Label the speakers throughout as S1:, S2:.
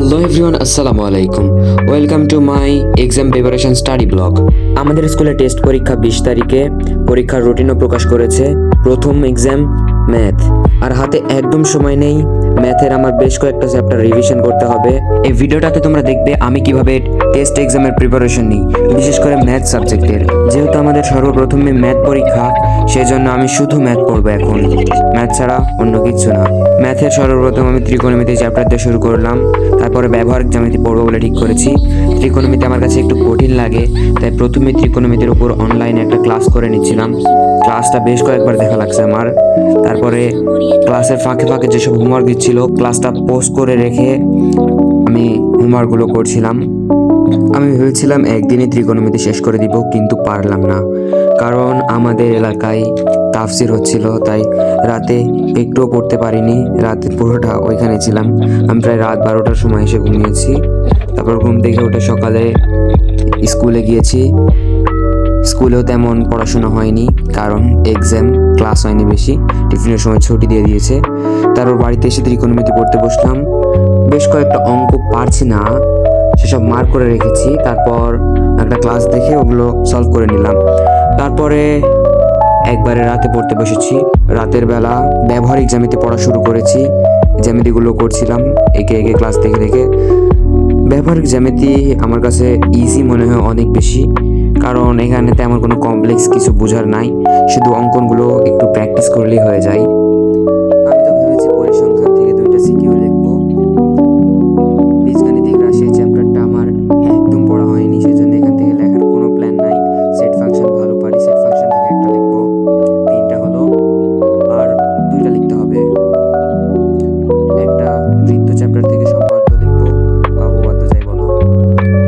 S1: Hello everyone, আসসালামু আলাইকুম। Welcome to my exam preparation study blog. আমাদের স্কুলে টেস্ট পরীক্ষা 20 তারিখে, পরীক্ষার রুটিনও প্রকাশ করেছে। প্রথম এক্সাম ম্যাথ, আর হাতে একদম সময় নেই। ম্যাথের আমার বেশ কয়েকটা চ্যাপ্টার রিভিশন করতে হবে। এই ভিডিওটাতে তোমরা দেখবে আমি কিভাবে টেস্ট এক্সামের প্রিপারেশন নিই, বিশেষ করে ম্যাথ সাবজেক্টের। যেহেতু আমাদের সর্বপ্রথমে ম্যাথ পরীক্ষা, সেজন্য আমি শুধু ম্যাথ পড়বো এখন, ম্যাথ ছাড়া অন্য কিছু না। ম্যাথের সর্বপ্রথম আমি ত্রিকোণমিতি চ্যাপ্টার দিয়ে শুরু করলাম, তারপরে ব্যবহারিক জ্যামিতি পড়বো বলে ঠিক করেছি। ত্রিকোণমিতি আমার কাছে একটু কঠিন লাগে, তাই প্রথমে ত্রিকোণমিতির উপর অনলাইনে একটা ক্লাস করে নিচ্ছিলাম। ক্লাসটা বেশ কয়েকবার দেখা লাগছে আমার। তারপরে ক্লাসের ফাঁকে ফাঁকে যেসব হোমওয়ার্ক দিচ্ছিল, ক্লাসটা পোস্ট করে রেখে আমি হোমওয়ার্কগুলো করছিলাম। আমি ভেবেছিলাম একদিনই ত্রিকোণমিতি শেষ করে দিব, কিন্তু পারলাম না, কারণ আমাদের এলাকায় তাফসির হচ্ছিল, তাই রাতে একটুও পড়তে পারিনি। রাতে পুরোটা ওইখানে ছিলাম। আমি প্রায় রাত 12টার সময় এসে ঘুমিয়েছি। তারপর ঘুম থেকে উঠে সকালে স্কুলে গিয়েছি। স্কুলেও তেমন পড়াশোনা হয়নি, কারণ এক্সাম, ক্লাস হয়নি বেশি। টিফিনের সময় ছুটি দিয়ে দিয়েছে। তারপর বাড়িতে এসে ত্রিকোণমিতি পড়তে বসলাম। বেশ কয়েকটা অঙ্ক পারছি না, সেসব মার্ক করে রেখেছি। তারপর একটা ক্লাস দেখে ওগুলো সলভ করে নিলাম। তারপরে একবারে রাতে পড়তে বসেছি। রাতের বেলা ব্যবহারিক জ্যামিতি পড়া শুরু করেছি। জ্যামিতিগুলো করছিলাম একে একে ক্লাস দেখে দেখে। ব্যবহারিক জ্যামিতি আমার কাছে ইজি মনে হয় অনেক বেশি, কারণ এখানে তেমন কোনো কমপ্লেক্স কিছু বোঝার নাই, শুধু অঙ্কনগুলো একটু প্র্যাকটিস করলেই হয়ে যায়। আমি তো ভেবেছি পরিসংখ্যান থেকে 2টা সিকিউ লিখবো। বীজগাণিতিক রাশি চ্যাপ্টারটা আমার একদম পড়া হয়নি, সেজন্য এখান থেকে লেখার কোনো প্ল্যান নাই। সেট ফাংশন ভালো পারি, সেট ফাংশন থেকে একটা লিখবো। 3টা হলো, আর 2টা লিখতে হবে। একটা বৃত্ত চ্যাপ্টার থেকে সম্পাদ্য লিখবো বা উপপাদ্য যাই বলো।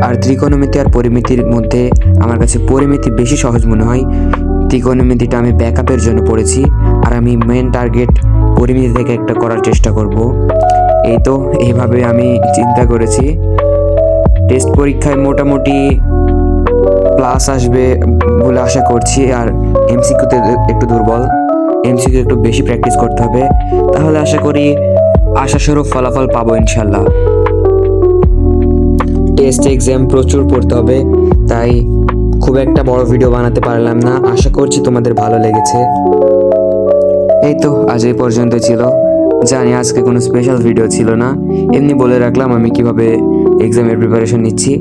S1: আর ত্রিকোণমিতি আর পরিমিতির মধ্যে আমার কাছে পরিমিতি বেশি সহজ মনে হয়। ত্রিকোণমিতিটা আমি ব্যাকআপের জন্য পড়েছি, আর আমি মেন টার্গেট পরিমিতি থেকে একটা করার চেষ্টা করব। এই তো এইভাবে আমি চিন্তা করেছি। টেস্ট পরীক্ষায় মোটামুটি প্লাস আসবে বলে আশা করছি, আর এমসিকিউতে একটু দুর্বল। এমসিকিউ একটু বেশি প্র্যাকটিস করতে হবে, তাহলে আশা করি আশাস্বরূপ ফলাফল পাবো ইনশাল্লাহ। টেস্ট এক্সাম প্রচুর পড়তে হবে, তাই খুব একটা বড় ভিডিও বানাতে পারলাম না। আশা করছি তোমাদের ভালো লেগেছে। এই তো আজ এই পর্যন্ত ছিল। জানি আজকে কোনো স্পেশাল ভিডিও ছিল না, এমনি বলে রাখলাম আমি কিভাবে এক্সামের প্রিপারেশন নিচ্ছি।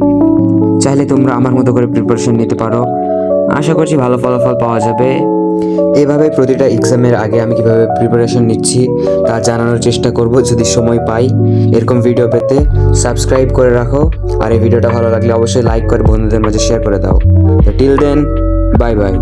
S1: চাইলে তোমরা আমার মতো করে প্রিপারেশন নিতে পারো। আশা করছি ভালো ফলাফল পাওয়া যাবে। এভাবে প্রতিটা এক্সামের আগে আমি কিভাবে প্রিপারেশন নিচ্ছি তা জানানোর চেষ্টা করব যদি সময় পাই। এরকম ভিডিও পেতে সাবস্ক্রাইব করে রাখো, আর এই ভিডিওটা ভালো লাগলে অবশ্যই লাইক করে বন্ধুদের মাঝে শেয়ার করে দাও। Till then, bye by.